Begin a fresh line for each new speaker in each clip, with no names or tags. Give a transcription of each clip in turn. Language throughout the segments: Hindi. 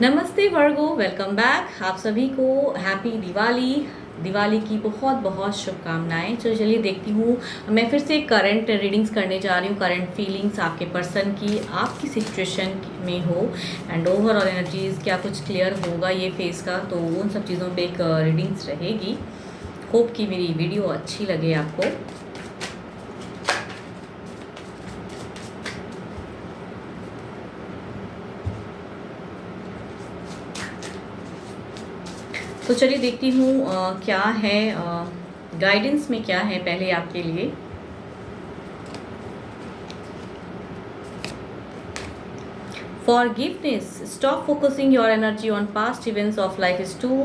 नमस्ते वर्गो, वेलकम बैक। आप सभी को हैप्पी दिवाली। दिवाली की बहुत बहुत शुभकामनाएं। तो चलिए देखती हूँ, मैं फिर से करंट रीडिंग्स करने जा रही हूँ। करंट फीलिंग्स आपके पर्सन की आपकी सिचुएशन में हो एंड ओवरऑल एनर्जीज क्या कुछ क्लियर होगा ये फेस का, तो उन सब चीज़ों पे एक रीडिंग्स रहेगी। होप कि मेरी वीडियो अच्छी लगे आपको। तो चलिए देखती हूँ क्या है गाइडेंस में, क्या है पहले आपके लिए। Forgiveness. Stop focusing your energy on past events of life is too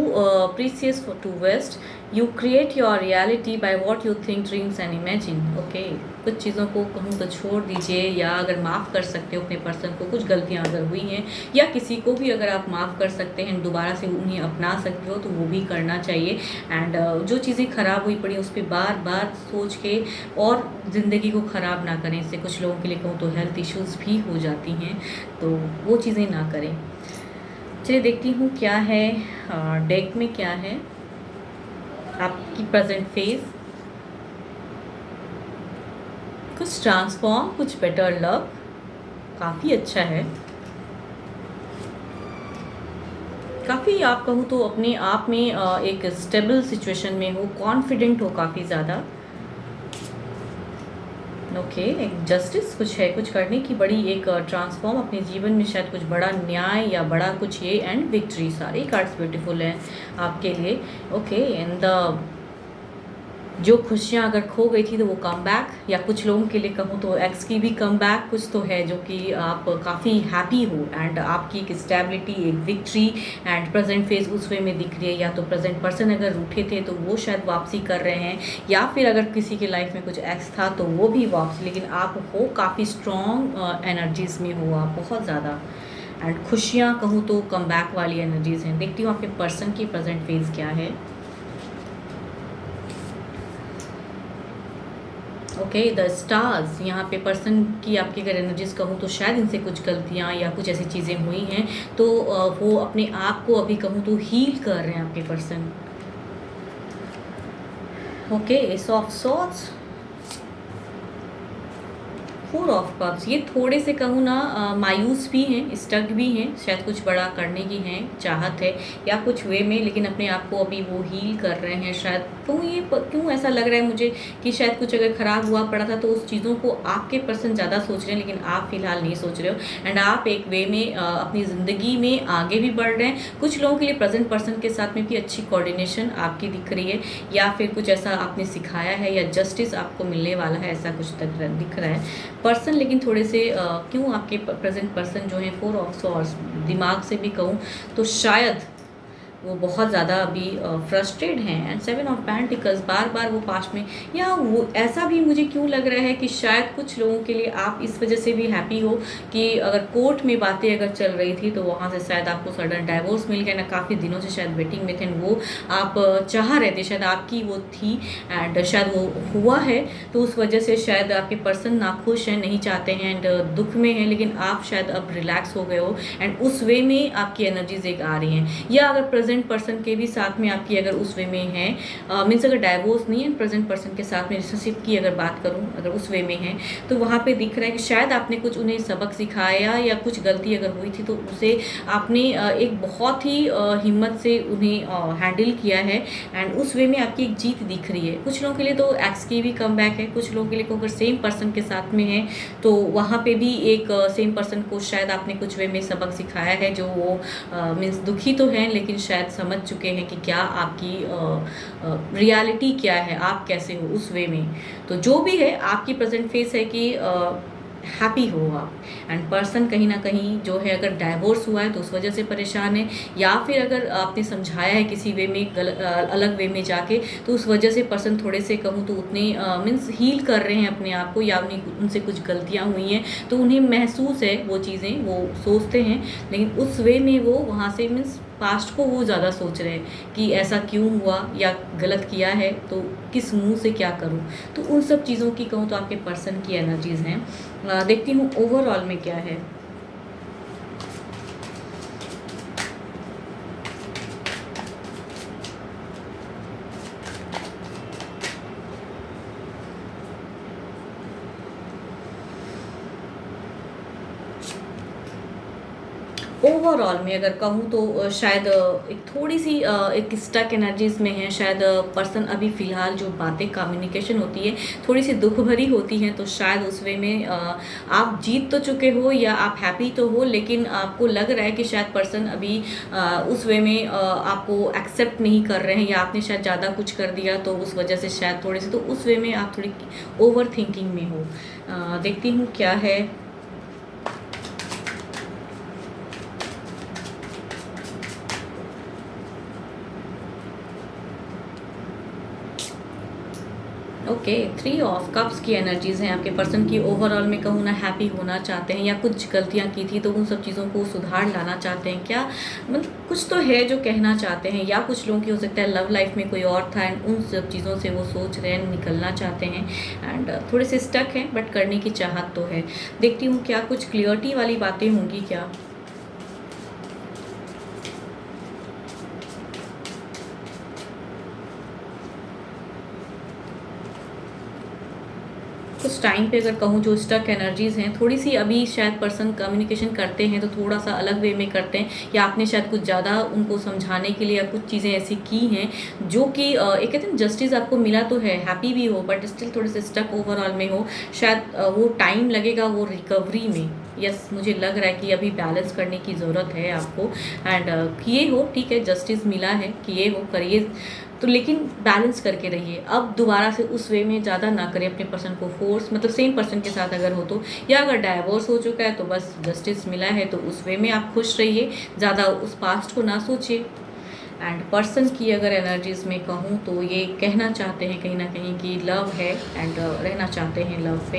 precious to waste. You create your reality by what you think, dreams and imagine. Okay. कुछ चीज़ों को कहूँ तो छोड़ दीजिए, या अगर माफ़ कर सकते हो अपने पर्सन को, कुछ गलतियाँ अगर हुई हैं, या किसी को भी अगर आप माफ़ कर सकते हैं, दोबारा से उन्हें अपना सकते हो तो वो भी करना चाहिए। एंड जो चीज़ें ख़राब हुई पड़ी उस पर बार बार सोच के और ज़िंदगी को ख़राब ना करें। इससे कुछ लोगों के लिए कहूँ तो हेल्थ इश्यूज़ भी हो जाती हैं, तो वो चीज़ें ना करें। चलिए देखती हूँ क्या है डेक में, क्या है आपकी प्रेजेंट फेज। कुछ ट्रांसफॉर्म, कुछ बेटर लव, काफ़ी अच्छा है। काफ़ी आप कहूँ तो अपने आप में एक स्टेबल सिचुएशन में हो, कॉन्फिडेंट हो काफ़ी ज़्यादा। ओके, एक जस्टिस कुछ है, कुछ करने की बड़ी एक ट्रांसफॉर्म अपने जीवन में, शायद कुछ बड़ा न्याय या बड़ा कुछ ये, एंड विक्ट्री। सारे कार्ड्स ब्यूटीफुल हैं आपके लिए। ओके, एंड द जो खुशियाँ अगर खो गई थी तो वो कम बैक, या कुछ लोगों के लिए कहूँ तो एक्स की भी कम बैक कुछ तो है, जो कि आप काफ़ी हैप्पी हो एंड आपकी एक स्टेबिलिटी, एक विक्ट्री एंड प्रेजेंट फेज उस वे में दिख रही है। या तो प्रेजेंट पर्सन अगर रूठे थे तो वो शायद वापसी कर रहे हैं, या फिर अगर किसी के लाइफ में कुछ एक्स था तो वो भी वापसी। लेकिन आप हो काफ़ी स्ट्रॉन्ग एनर्जीज़ में हो आप, बहुत ज़्यादा। एंड खुशियाँ कहूँ तो कम बैक वाली एनर्जीज़ हैं। देखती हूँ आपके पर्सन की प्रेजेंट फेज क्या है। Okay, the stars. यहाँ पे पर्सन की आपकी अगर एनर्जीज कहूँ तो शायद इनसे कुछ गलतियाँ या कुछ ऐसी चीज़ें हुई हैं, तो वो अपने आप को अभी कहूँ तो हील कर रहे हैं आपके person. Okay, S of swords, four of cups. ये थोड़े से कहूँ ना मायूस भी हैं, स्टक भी हैं, शायद कुछ बड़ा करने की हैं चाहत है या कुछ वे में, लेकिन अपने आप को अभी वो हील कर रहे हैं शायद। क्यों ऐसा लग रहा है मुझे कि शायद कुछ अगर ख़राब हुआ पड़ा था तो उस चीज़ों को आपके पर्सन ज़्यादा सोच रहे हैं, लेकिन आप फिलहाल नहीं सोच रहे हो। एंड आप एक वे में अपनी ज़िंदगी में आगे भी बढ़ रहे हैं। कुछ लोगों के लिए प्रेजेंट पर्सन के साथ में भी अच्छी कोऑर्डिनेशन आपकी दिख रही है, या फिर कुछ ऐसा आपने सिखाया है या जस्टिस आपको मिलने वाला है, ऐसा कुछ दिख रहा है पर्सन। लेकिन थोड़े से क्यों आपके प्रेजेंट पर्सन जो है फोर ऑफ सॉर्ड्स, दिमाग से भी कहूँ तो शायद वो बहुत ज़्यादा अभी फ्रस्ट्रेट हैं। एंड सेवन ऑफ पेंटिकल्स, बार बार वो पास्ट में, या वो ऐसा भी मुझे क्यों लग रहा है कि शायद कुछ लोगों के लिए आप इस वजह से भी हैप्पी हो कि अगर कोर्ट में बातें अगर चल रही थी तो वहाँ से शायद आपको सडन डाइवोर्स मिल गया ना, काफ़ी दिनों से शायद वेटिंग में थे, वो आप चाह रहे थे, शायद आपकी वो थी एंड शायद वो हुआ है। तो उस वजह से शायद आपके पर्सन नाखुश हैं, नहीं चाहते हैं एंड दुख में हैं, लेकिन आप शायद अब रिलैक्स हो गए हो एंड उस वे में आपकी एनर्जीज एक आ रही हैं। या अगर प्रेजेंट पर्सन के भी साथ में आपकी अगर उस वे में है, मीन्स अगर डाइवोर्स नहीं है, प्रेजेंट पर्सन के साथ में रिलेशनशिप की अगर बात करूं, अगर उस वे में है तो वहाँ पे दिख रहा है कि शायद आपने कुछ उन्हें सबक सिखाया या कुछ गलती अगर हुई थी तो उसे आपने एक बहुत ही हिम्मत से उन्हें हैंडल किया है एंड उस वे में आपकी एक जीत दिख रही है। कुछ लोगों के लिए तो एक्स की भी कम बैक है, कुछ लोगों के लिए अगर सेम पर्सन के साथ में है तो वहाँ पे भी एक सेम पर्सन को शायद आपने कुछ वे में सबक सिखाया है, जो वो मीन्स दुखी तो हैं लेकिन शायद समझ चुके हैं कि क्या आपकी रियलिटी क्या है, आप कैसे हो उस वे में। तो जो भी है आपकी प्रेजेंट फेस है कि हैप्पी हो आप। एंड पर्सन कहीं ना कहीं जो है अगर डाइवोर्स हुआ है तो उस वजह से परेशान है, या फिर अगर आपने समझाया है किसी वे में अलग वे में जाके तो उस वजह से पर्सन थोड़े से कहूँ तो उतने मीन्स हील कर रहे हैं अपने आप को, या उनसे कुछ गलतियाँ हुई हैं तो उन्हें महसूस है वो चीज़ें, वो सोचते हैं, लेकिन उस वे में वो वहाँ से मीन्स पास्ट को वो ज़्यादा सोच रहे हैं कि ऐसा क्यों हुआ या गलत किया है तो किस मुंह से क्या करूं। तो उन सब चीज़ों की कहूँ तो आपके पर्सन की एनर्जीज़ हैं। देखती हूँ ओवरऑल में क्या है। ओवरऑल में अगर कहूँ तो शायद एक थोड़ी सी एक स्टक एनर्जीज में है। शायद पर्सन अभी फ़िलहाल जो बातें कम्युनिकेशन होती है थोड़ी सी दुख भरी होती हैं, तो शायद उस वे में आप जीत तो चुके हो या आप हैप्पी तो हो, लेकिन आपको लग रहा है कि शायद पर्सन अभी उस वे में आपको एक्सेप्ट नहीं कर रहे हैं, या आपने शायद ज़्यादा कुछ कर दिया तो उस वजह से शायद थोड़े से, तो उस वे में आप थोड़ी ओवर थिंकिंग में हो। देखती हूँ क्या है। ओके, 3 ऑफ कप्स की एनर्जीज़ हैं आपके पर्सन की। ओवरऑल में कहूँ ना, हैप्पी होना चाहते हैं या कुछ गलतियाँ की थी तो उन सब चीज़ों को सुधार लाना चाहते हैं क्या, मतलब कुछ तो है जो कहना चाहते हैं, या कुछ लोगों की हो सकता है लव लाइफ में कोई और था एंड उन सब चीज़ों से वो सोच रहे हैं, निकलना चाहते हैं एंड थोड़े से स्टक हैं, बट करने की चाहत तो है। देखती हूँ क्या कुछ क्लियरिटी वाली बातें होंगी क्या। कुछ टाइम पे अगर कहूँ जो स्टक एनर्जीज़ हैं, थोड़ी सी अभी शायद पर्सन कम्युनिकेशन करते हैं तो थोड़ा सा अलग वे में करते हैं, या आपने शायद कुछ ज़्यादा उनको समझाने के लिए या कुछ चीज़ें ऐसी की हैं जो कि एक कहते हैं जस्टिस आपको मिला तो है, हैप्पी भी हो, बट स्टिल थोड़े से स्टक ओवरऑल में हो। शायद वो टाइम लगेगा वो रिकवरी में। यस, मुझे लग रहा है कि अभी बैलेंस करने की ज़रूरत है आपको एंड किए हो, ठीक है, जस्टिस मिला है, किए हो, करिए तो, लेकिन बैलेंस करके रहिए। अब दोबारा से उस वे में ज़्यादा ना करें अपने पर्सन को फोर्स, मतलब सेम पर्सन के साथ अगर हो तो, या अगर डाइवोर्स हो चुका है तो बस जस्टिस मिला है तो उस वे में आप खुश रहिए, ज़्यादा उस पास्ट को ना सोचिए। एंड पर्सन की अगर एनर्जीज में कहूँ तो ये कहना चाहते हैं कहीं ना कहीं कि लव है एंड रहना चाहते हैं लव पे।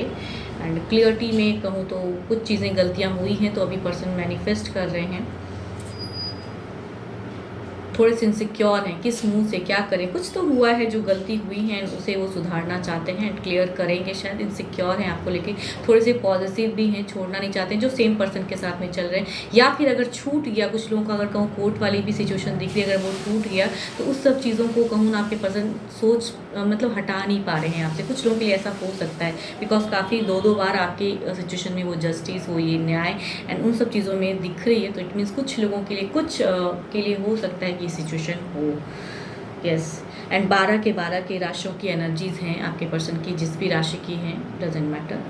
एंड क्लियरिटी में कहूँ तो कुछ चीज़ें गलतियाँ हुई हैं तो अभी पर्सन मैनिफेस्ट कर रहे हैं, थोड़े से इनसिक्योर हैं, किस मुंह से क्या करें, कुछ तो हुआ है जो गलती हुई है उसे वो सुधारना चाहते हैं एंड क्लियर करेंगे। शायद इनसिक्योर हैं आपको लेके, थोड़े से पॉजिटिव भी हैं, छोड़ना नहीं चाहते हैं जो सेम पर्सन के साथ में चल रहे हैं, या फिर अगर छूट गया कुछ लोगों का, अगर कहूँ कोर्ट वाली भी सिचुएशन दिख रही है, अगर वो टूट गया तो उस सब चीज़ों को कहूँ ना आपके पर्सन सोच मतलब हटा नहीं पा रहे हैं आपसे। कुछ लोगों के लिए ऐसा हो सकता है बिकॉज काफ़ी दो बार आपकी सिचुएशन में वो जस्टिस, वो ये न्याय एंड उन सब चीज़ों में दिख रही है, तो इट मीन्स कुछ लोगों के लिए, कुछ के लिए हो सकता है कि सिचुएशन हो। यस, एंड 12 के राशियों की एनर्जीज हैं आपके पर्सन की, जिस भी राशि की हैं, डजेंट मैटर।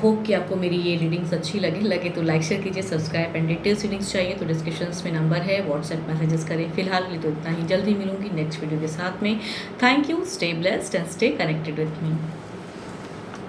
होप कि आपको मेरी ये रीडिंग्स अच्छी लगे तो लाइक शेयर कीजिए, सब्सक्राइब एंड डिटेल्स रीडिंग्स चाहिए तो डिस्क्रिप्शंस में नंबर है, व्हाट्सएप मैसेजेस करें। फिलहाल के लिए तो इतना ही, जल्दी मिलूंगी नेक्स्ट वीडियो के साथ में। Thank you, stay blessed and stay connected with me.